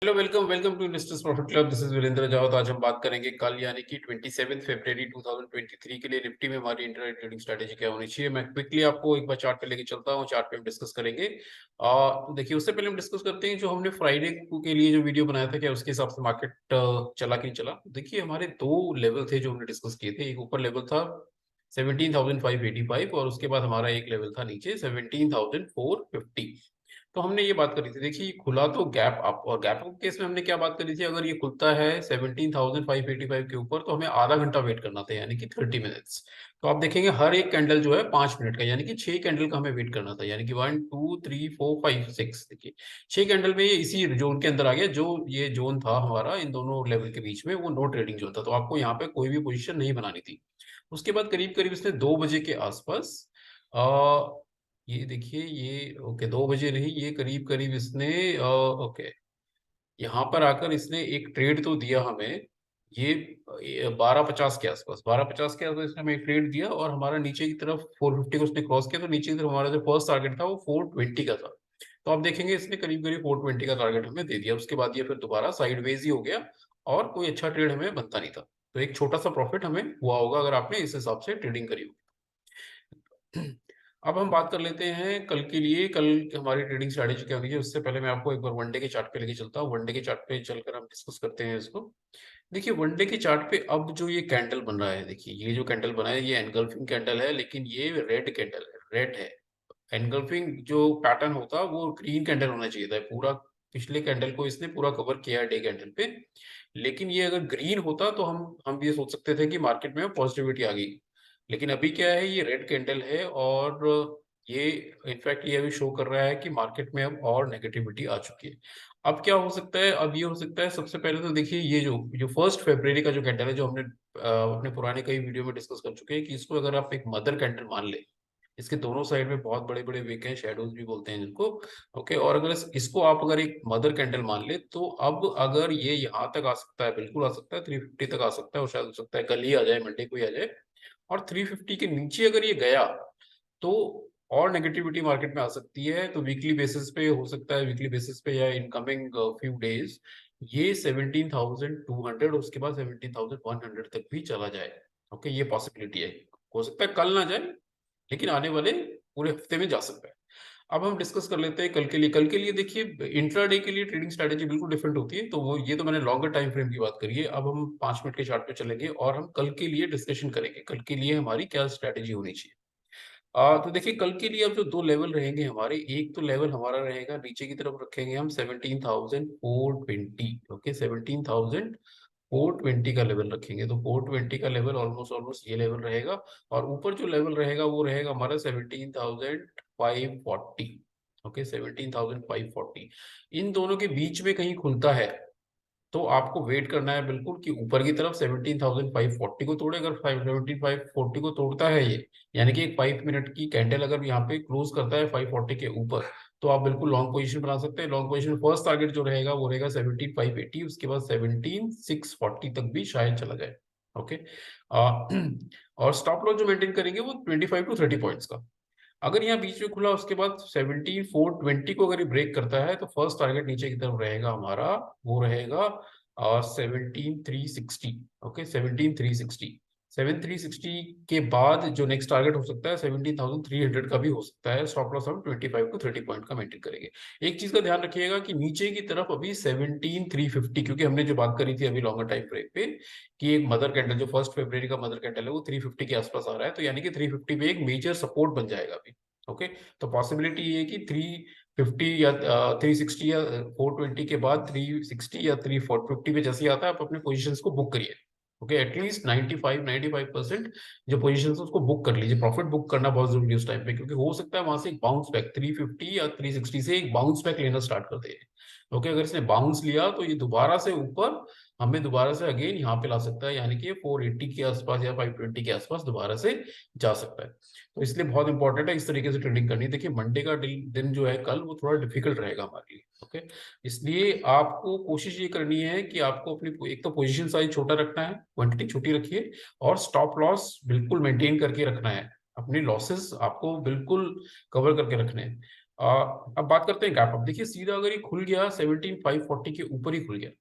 Hello, welcome welcome to investors profit club. This is Virendra Jawat. आज हम बात करेंगे कल यानी कि 27 फरवरी 2023 के लिए निफ्टी में हमारी इंट्राडे ट्रेडिंग स्ट्रेटेजी क्या होनी चाहिए। मैं क्विकली आपको एक बार चार्ट पे लेके चलता हूँ। चार्ट पे हम डिस्कस करेंगे। तो देखिए, उससे पहले हम डिस्कस करते हैं जो हमने फ्राइडे के लिए जो वीडियो बनाया था, क्या उसके हिसाब से मार्केट चला कि नहीं चला। देखिए, हमारे दो लेवल थे जो हमने डिस्कस किए थे। एक ऊपर लेवल था 17,585 और उसके बाद हमारा एक लेवल था नीचे 17,450। तो हमने ये बात करी थी। देखिए, खुला तो गैप अप, और गैप अप केस में हमने क्या बात करी थी, अगर ये खुलता है 17,585 के ऊपर तो हमें आधा घंटा वेट करना था, यानी कि 30 मिनट्स। तो आप देखेंगे हर एक कैंडल जो है 5 मिनट का, यानी कि 6 कैंडल का हमें वेट करना था, यानी कि 1 2 3 4 5 6। देखिए, 6 कैंडल में ये इसी जोन के अंदर आ गया। जो ये जोन था हमारा इन दोनों लेवल के बीच में, वो नो ट्रेडिंग जोन था। तो आपको यहाँ पे कोई भी पोजिशन नहीं बनानी थी। उसके बाद करीब करीब इसने 2 बजे के आसपास ये देखिए, ये ओके 2 बजे नहीं, ये करीब करीब इसने ओके यहाँ पर आकर इसने एक ट्रेड तो दिया हमें। ये 12:50 के आसपास, 12:50 के आसपास इसने हमें एक ट्रेड दिया, और हमारा नीचे की तरफ 450 को उसने क्रॉस किया। तो नीचे की तरफ हमारा जो फर्स्ट टारगेट था वो 420 का था। तो आप देखेंगे इसने करीब करीब 420 का टारगेट हमें दे दिया। उसके बाद ये फिर दोबारा साइडवेज ही हो गया, और कोई अच्छा ट्रेड हमें बनता नहीं था। तो एक छोटा सा प्रॉफिट हमें हुआ होगा अगर आपने इस हिसाब से ट्रेडिंग करी होगी। अब हम बात कर लेते हैं कल के लिए। कल हमारी ट्रेडिंग स्ट्रैटेजी क्या होनी है, उससे पहले मैं आपको एक बार वनडे के चार्ट पे लेके चलता हूँ। वनडे के चार्ट पे चलकर हम डिस्कस करते हैं इसको। देखिए, वनडे के चार्ट पे अब जो ये कैंडल बन रहा है, देखिए ये जो कैंडल बना है ये एनगल्फिंग कैंडल है, लेकिन ये रेड कैंडल है, रेड है। एनगल्फिंग जो पैटर्न होता वो ग्रीन कैंडल होना चाहिए था पूरा। पिछले कैंडल को इसने पूरा कवर किया है डे कैंडल पे, लेकिन ये अगर ग्रीन होता तो हम ये सोच सकते थे कि मार्केट में पॉजिटिविटी आ गई। लेकिन अभी क्या है, ये रेड कैंडल है, और ये इनफैक्ट ये अभी शो कर रहा है कि मार्केट में अब और नेगेटिविटी आ चुकी है। अब क्या हो सकता है, अब ये हो सकता है सबसे पहले तो देखिए, ये जो जो फर्स्ट फरवरी का जो कैंडल है, जो हमने अपने पुराने कई वीडियो में डिस्कस कर चुके हैं, कि इसको अगर आप एक मदर कैंडल मान ले। इसके दोनों साइड में बहुत बड़े बड़े विक हैं, शेडोज भी बोलते हैं जिनको। ओके, और अगर इसको आप अगर एक मदर कैंडल मान ले, तो अब अगर ये यहाँ तक आ सकता है, बिल्कुल आ सकता है, 350 तक आ सकता है, और शायद हो सकता है कल ही आ जाए, मंडे को ही आ जाए। और 350 के नीचे अगर ये गया तो और नेगेटिविटी मार्केट में आ सकती है। तो वीकली बेसिस पे हो सकता है, वीकली बेसिस पे या इनकमिंग फ्यू डेज ये 17,200 उसके बाद 17,100 तक भी चला जाए। ओके, ये पॉसिबिलिटी है। हो सकता है कल ना जाए, लेकिन आने वाले पूरे हफ्ते में जा सकता है। अब हम डिस्कस कर लेते हैं कल के लिए। कल के लिए देखिए, इंट्राडे के लिए ट्रेडिंग स्ट्रैटेजी बिल्कुल डिफरेंट होती है। तो वो ये तो मैंने लॉन्गर टाइम फ्रेम की बात करी है। अब हम 5 मिनट के चार्ट पे चलेंगे और हम कल के लिए डिस्कशन करेंगे, कल के लिए हमारी क्या स्ट्रैटेजी होनी चाहिए। तो देखिए, कल के लिए अब जो दो लेवल रहेंगे हमारे, एक तो लेवल हमारा रहेगा नीचे की तरफ रखेंगे हम 17,420। ओके, 17,420 का लेवल रखेंगे। तो 420 का लेवल ऑलमोस्ट ऑलमोस्ट ये लेवल रहेगा। और ऊपर जो लेवल रहेगा वो रहेगा हमारा 17,540। ओके, 17,540। इन दोनों के बीच में कहीं खुलता है तो आपको वेट करना है बिल्कुल कि ऊपर की तरफ 17,540 को तोड़े। अगर 17,540 को तोड़ता है ये, यानी कि एक 5 मिनट की कैंडल अगर यहाँ पे क्लोज करता है 540 के ऊपर, तो आप बिल्कुल लॉन्ग पोजीशन बना सकते हैं। लॉन्ग पोजीशन फर्स्ट टारगेट जो रहेगा वो रहेगा 17,580, उसके बाद 17,640 तक भी शायद चला जाए। ओके, और स्टॉप लॉस जो मेंटेन करेंगे वो 25 to 30 पॉइंट्स का। अगर यहाँ बीच में खुला उसके बाद 17,420 को अगर ये ब्रेक करता है, तो फर्स्ट टारगेट नीचे की तरफ रहेगा हमारा, वो रहेगा 17,360। ओके, 17,360। 17,360 के बाद जो नेक्स्ट टारगेट हो सकता है 17,300 का भी हो सकता है। स्टॉप लॉस हम 25 to 30 पॉइंट का मेंटेन करेंगे। एक चीज का ध्यान रखिएगा कि नीचे की तरफ अभी 17,350, क्योंकि हमने जो बात करी थी अभी लॉन्गर टाइम फ्रेम पे, कि एक मदर कैंडल जो फर्स्ट फरवरी का मदर कैंडल है वो 350 के आसपास आ रहा है। तो यानी कि 350 पे एक मेजर सपोर्ट बन जाएगा अभी। ओके, तो पॉसिबिलिटी ये है कि 350 या 360 या 420 के बाद 360 या 350 पे जैसे ही आता है, आप अपने पोजीशंस को बुक करिए। ओके, एटलीस्ट 95% जो पोजीशंस उसको बुक कर लीजिए। प्रॉफिट बुक करना बहुत जरूरी है उस टाइम पे, क्योंकि हो सकता है वहां से एक बाउंस बैक 350 या 360 से एक बाउंस बैक लेना स्टार्ट कर दे। ओके, अगर इसने बाउंस लिया तो ये दोबारा से ऊपर हमें दोबारा से अगेन यहाँ पे ला सकता है, यानी कि 480 के आसपास या 520 के आसपास दोबारा से जा सकता है। तो इसलिए बहुत इंपॉर्टेंट है इस तरीके से ट्रेडिंग करनी। देखिए, मंडे का दिन जो है कल, वो थोड़ा डिफिकल्ट रहेगा हमारे लिए। ओके, इसलिए आपको कोशिश ये करनी है कि आपको अपनी एक तो पोजीशन साइज छोटा रखना है, क्वांटिटी छोटी रखिए, और स्टॉप लॉस बिल्कुल मेंटेन करके रखना है। अपने लॉसेस आपको बिल्कुल कवर करके रखने हैं। अब बात करते हैं गैप अप। देखिए सीधा अगर ये खुल गया 17,540 के ऊपर ही खुल गया,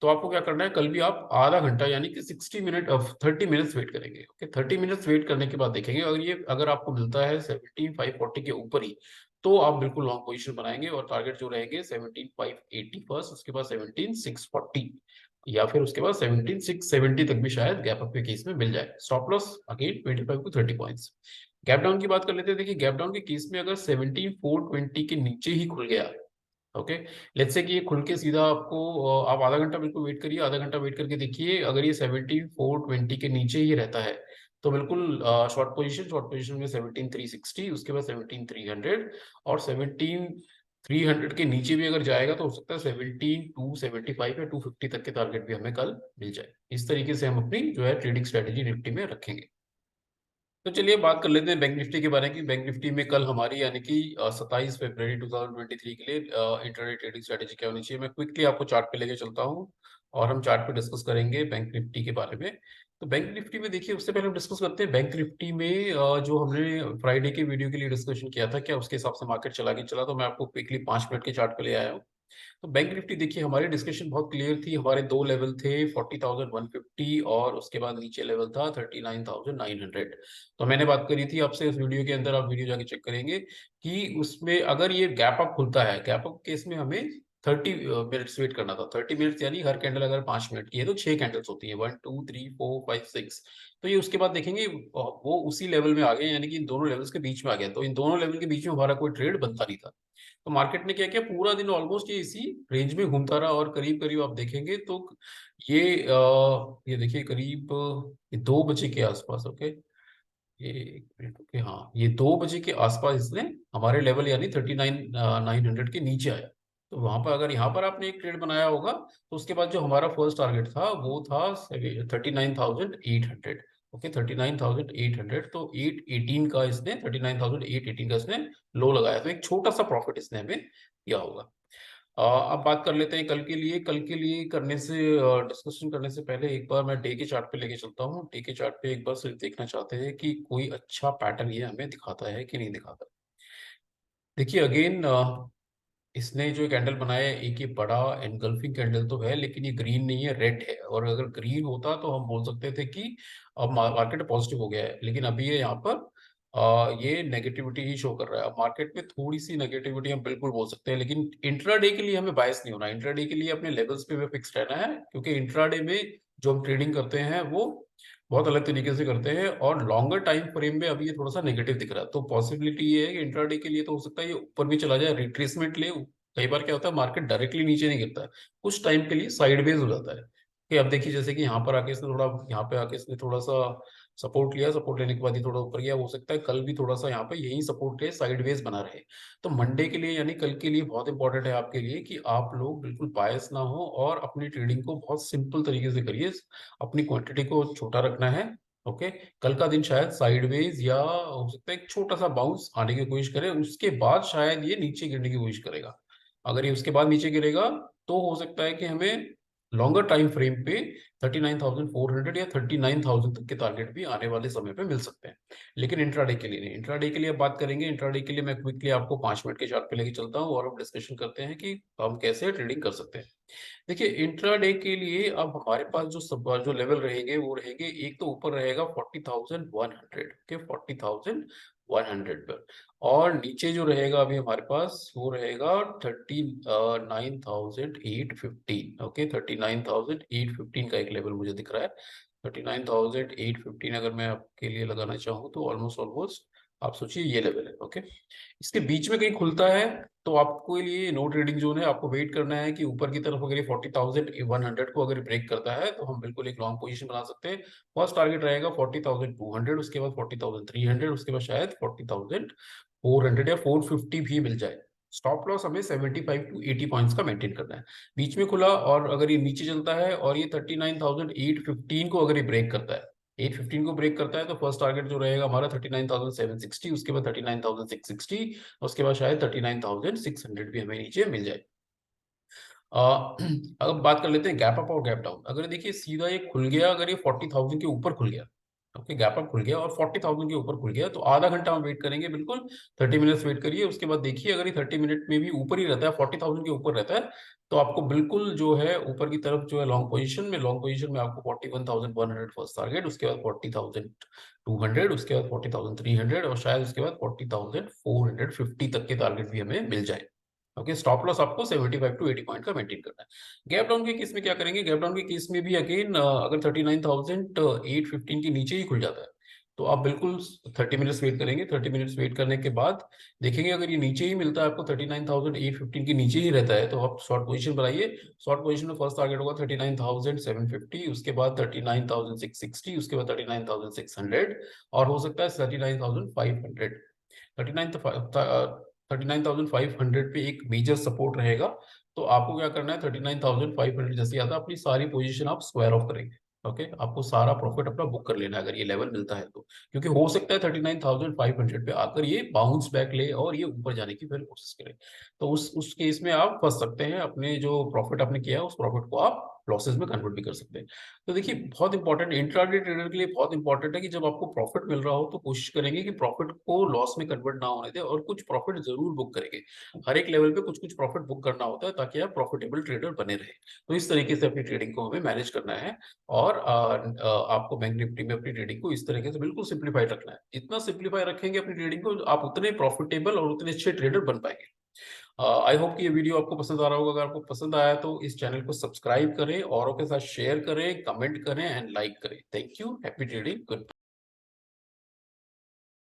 तो आपको क्या करना है, कल भी आप आधा घंटा यानी कि 60 मिनट ऑफ 30 मिनट्स वेट करेंगे। ओके, 30 मिनट्स वेट करने के बाद देखेंगे अगर आपको मिलता है 17,540 के ऊपर ही, तो आप बिल्कुल लॉन्ग पोजीशन बनाएंगे और टारगेट जो रहेंगे 17,580 फर्स्ट, उसके बाद 17,640 या फिर उसके बाद 17,670 तक भी शायद गैप अप के केस में मिल जाए। Stop loss again 25 to 30 points. Gap down की बात कर लेते हैं। देखिए गैप डाउन के केस में अगर 17,420 के नीचे ही खुल गया, ओके, लेट्स से कि ये खुल के सीधा आपको आप आधा घंटा बिल्कुल वेट करिए, आधा घंटा वेट करके देखिए, अगर ये 17,420 के नीचे ही रहता है तो बिल्कुल शॉर्ट पोजीशन में 17,360, उसके बाद 17,300 और 17,300 के नीचे भी अगर जाएगा तो हो सकता है 17,275 या 250 तक के टारगेट भी हमें कल मिल जाए। इस तरीके से हम अपनी जो है ट्रेडिंग स्ट्रेटेजी निफ्टी में रखेंगे। तो चलिए बात कर लेते हैं बैंक निफ्टी के बारे में कि बैंक निफ्टी में कल हमारी यानी कि 27 फरवरी 2023 के लिए इंट्राडे ट्रेडिंग स्ट्रेटेजी क्या होनी चाहिए। मैं क्विकली आपको चार्ट पे लेके चलता हूँ और हम चार्ट पे डिस्कस करेंगे बैंक निफ्टी के बारे में। तो बैंक निफ्टी में देखिए, उससे पहले हम डिस्कस करते हैं बैंक निफ्टी में जो हमने फ्राइडे के वीडियो के लिए डिस्कशन किया था, क्या उसके हिसाब से मार्केट चला कि चला। तो मैं आपको क्विकली 5 मिनट के चार्ट पे ले आया हूँ। तो बैंक निफ्टी देखिए, हमारी डिस्कशन बहुत क्लियर थी। हमारे दो लेवल थे, 40,150 और उसके बाद नीचे लेवल था 39,900। तो मैंने बात करी थी आपसे उस वीडियो के अंदर, आप वीडियो जाके चेक करेंगे कि उसमें अगर ये गैप अप खुलता है, गैप अप केस में हमें 30 मिनट्स वेट करना था। 30 मिनट्स यानी हर कैंडल अगर 5 मिनट की है तो 6 कैंडल्स होती है, 1 2 3 4 5 6। तो ये उसके बाद देखेंगे वो उसी लेवल में आ गए, यानी कि इन दोनों लेवल्स के बीच में आ गया। तो इन दोनों लेवल के बीच में हमारा कोई ट्रेड बनता नहीं था। तो मार्केट ने क्या किया, पूरा दिन ऑलमोस्ट ये इसी रेंज में घूमता रहा और करीब करीब आप देखेंगे तो ये ये देखिए करीब ये 2 बजे के आसपास, ओके, ये 1 मिनट, ओके, हाँ, ये 2 बजे के आसपास इसने हमारे लेवल यानी 39,900 के नीचे आया। तो वहां पर अगर यहाँ पर आपने एक ट्रेड बनाया होगा तो उसके बाद जो हमारा फर्स्ट टारगेट था वो था 39,800। ओके, 39,800, तो 818 का इसने 39,818 का इसने लो लगाया, तो एक छोटा सा प्रॉफिट इसने हमें किया होगा। अब बात कर लेते हैं कल के लिए। कल के लिए करने से डिस्कशन करने से पहले एक बार मैं डे के चार्ट पे लेके चलता हूँ। डे के चार्ट पे एक बार सिर्फ देखना चाहते हैं कि कोई अच्छा पैटर्न ये हमें दिखाता है कि नहीं दिखाता। देखिए अगेन इसने जो कैंडल बनाया है, एक ये बड़ा एनगल्फिंग कैंडल तो है, लेकिन ये ग्रीन नहीं है, रेड है। और अगर ग्रीन होता तो हम बोल सकते थे कि अब मार्केट पॉजिटिव हो गया है, लेकिन अभी ये यहाँ पर ये नेगेटिविटी ही शो कर रहा है। अब मार्केट में थोड़ी सी नेगेटिविटी हम बिल्कुल बोल सकते हैं, लेकिन इंट्राडे के लिए हमें बायस नहीं होना। इंट्राडे के लिए अपने लेवल्स पे फिक्स रहना है, क्योंकि इंट्राडे में जो हम ट्रेडिंग करते हैं वो बहुत अलग तरीके से करते हैं और लॉन्गर टाइम फ्रेम में अभी ये थोड़ा सा नेगेटिव दिख रहा है। तो पॉसिबिलिटी ये है कि इंट्राडे के लिए तो हो सकता है ये ऊपर भी चला जाए, रिट्रेसमेंट ले। कई बार क्या होता है, मार्केट डायरेक्टली नीचे नहीं गिरता है, कुछ टाइम के लिए साइडवेज हो जाता है। कि अब देखिए जैसे कि यहाँ पर आके इसने थोड़ा, यहाँ पे आके इसने थोड़ा सा सपोर्ट लिया, सपोर्ट लेने के बाद ही थोड़ा ऊपर गया। हो सकता है कल भी थोड़ा सा यहाँ पे यही सपोर्ट ले साइडवेज बना रहे। तो मंडे के लिए यानी कल के लिए बहुत इंपॉर्टेंट है आपके लिए कि आप लोग बिल्कुल बायस ना हो और अपनी ट्रेडिंग को बहुत सिंपल तरीके से करिए। अपनी क्वांटिटी को छोटा रखना है। ओके, कल का दिन शायद साइडवेज या हो सकता है एक छोटा सा बाउंस आने की कोशिश करे, उसके बाद शायद ये नीचे गिरने की कोशिश करेगा। अगर ये उसके बाद नीचे गिरेगा तो हो सकता है कि हमें लॉन्गर टाइम फ्रेम पे 39,400 या 39,000 तक के टारगेट भी आने वाले समय पे मिल सकते हैं, लेकिन इंट्राडे के लिए नहीं। इंट्राडे के लिए अब बात करेंगे। इंट्राडे के लिए मैं क्विकली आपको 5 मिनट के चार्ट पे लेके चलता हूँ और हम डिस्कशन करते हैं कि हम कैसे ट्रेडिंग कर सकते हैं। देखिए इंट्राडे के लिए अब हमारे पास जो लेवल रहेंगे वो रहेंगे, एक तो ऊपर रहेगा 40,100 के 40,100 पर, और नीचे जो रहेगा अभी हमारे पास वो रहेगा 39,815। ओके, 39,815 का एक लेवल मुझे दिख रहा है। 39,815 अगर मैं आपके लिए लगाना चाहूँ तो ऑलमोस्ट ऑलमोस्ट आप सोचिए ये लेवल है। ओके, इसके बीच में कहीं खुलता है तो आपको लिए नो ट्रेडिंग जोन है। आपको वेट करना है कि ऊपर की तरफ अगर ये 40,100 को अगर ब्रेक करता है तो हम बिल्कुल एक लॉन्ग पोजीशन बना सकते हैं। फर्स्ट टारगेट रहेगा 40,200, उसके बाद 40,300, उसके बाद शायद 40,400 या 450 भी मिल जाए। स्टॉप लॉस हमें 75 to 80 पॉइंट्स का मेंटेन करना है। बीच में खुला और अगर ये नीचे चलता है और ये 39,815 को अगर ये ब्रेक करता है, 815 को ब्रेक करता है, तो फर्स्ट टारगेट जो रहेगा हमारा 39,760, उसके बाद 39,660, उसके बाद शायद 39,600 भी हमें नीचे मिल जाए। अब बात कर लेते हैं गैप अप और गैप डाउन। अगर देखिए सीधा ये खुल गया, अगर ये 40,000 के ऊपर खुल गया ओके, गैप अप खुल गया और 40,000 के ऊपर खुल गया, तो आधा घंटा हम वेट करेंगे बिल्कुल, 30 मिनट्स वेट करिए। उसके बाद देखिए अगर ये 30 मिनट में भी ऊपर ही रहता है, 40,000 के ऊपर रहता है, तो आपको बिल्कुल जो है ऊपर की तरफ जो है लॉन्ग पोजीशन में आपको 41,100 फर्स्ट टारगेट, उसके बाद 40,200, उसके बाद 40,300 और शायद उसके बाद 40,450 तक के टारगेट भी हमें मिल जाए। ओके, स्टॉप लॉस आपको 75 टू 80 पॉइंट का मेंटेन करना है। गैप डाउन के केस में क्या करेंगे? गैप डाउन के केस में भी अगेन अगर 39,815 के नीचे ही खुल जाता है, तो आप बिल्कुल 30 मिनट्स वेट करेंगे। 30 मिनट्स वेट करने के बाद देखेंगे अगर ये नीचे ही मिलता है आपको, 39,815 के नीचे ही रहता है, तो आप शॉर्ट पोजीशन बनाइए। शॉर्ट पोजीशन में फर्स्ट टारगेट होगा 39,750, उसके बाद 39,660, उसके बाद 39,600 और हो सकता है 39,500। 39,500 पे एक मेजर सपोर्ट रहेगा। तो आपको क्या करना है, 39,500 जैसे आता है अपनी सारी पोजीशन आप स्क्वायर ऑफ करेंगे। ओके, आपको सारा प्रॉफिट अपना बुक कर लेना है अगर ये लेवल मिलता है तो, क्योंकि हो सकता है 39,500 पे आकर ये बाउंस बैक ले और ये ऊपर जाने की फिर कोशिश करे। तो उस केस में आप फंस सकते हैं, अपने जो प्रॉफिट आपने किया है उस प्रॉफिट को आप लॉसेस में कन्वर्ट भी कर सकते हैं। तो देखिए बहुत इंपॉर्टेंट, इंट्राडे ट्रेडर के लिए बहुत इंपॉर्टेंट है कि जब आपको प्रॉफिट मिल रहा हो तो कोशिश करेंगे कि प्रॉफिट को लॉस में कन्वर्ट ना होने दें और कुछ प्रॉफिट जरूर बुक करेंगे। हर एक लेवल पे कुछ कुछ प्रॉफिट बुक करना होता है ताकि आप प्रॉफिटेबल ट्रेडर बने रहे। तो इस तरीके से अपनी ट्रेडिंग को हमें मैनेज करना है और आपको बैंक निफ्टी में अपनी ट्रेडिंग को इस तरीके से बिल्कुल सिंप्लीफाइड रखना है। जितना सिंप्लीफाई रखेंगे अपनी ट्रेडिंग को, आप उतने प्रॉफिटेबल और उतने अच्छे ट्रेडर बन पाएंगे। आई होप कि ये वीडियो आपको पसंद आ रहा होगा। अगर आपको पसंद आया तो इस चैनल को सब्सक्राइब करें, औरों के साथ शेयर करें, कमेंट करें एंड लाइक करें। Thank you, happy trading, good.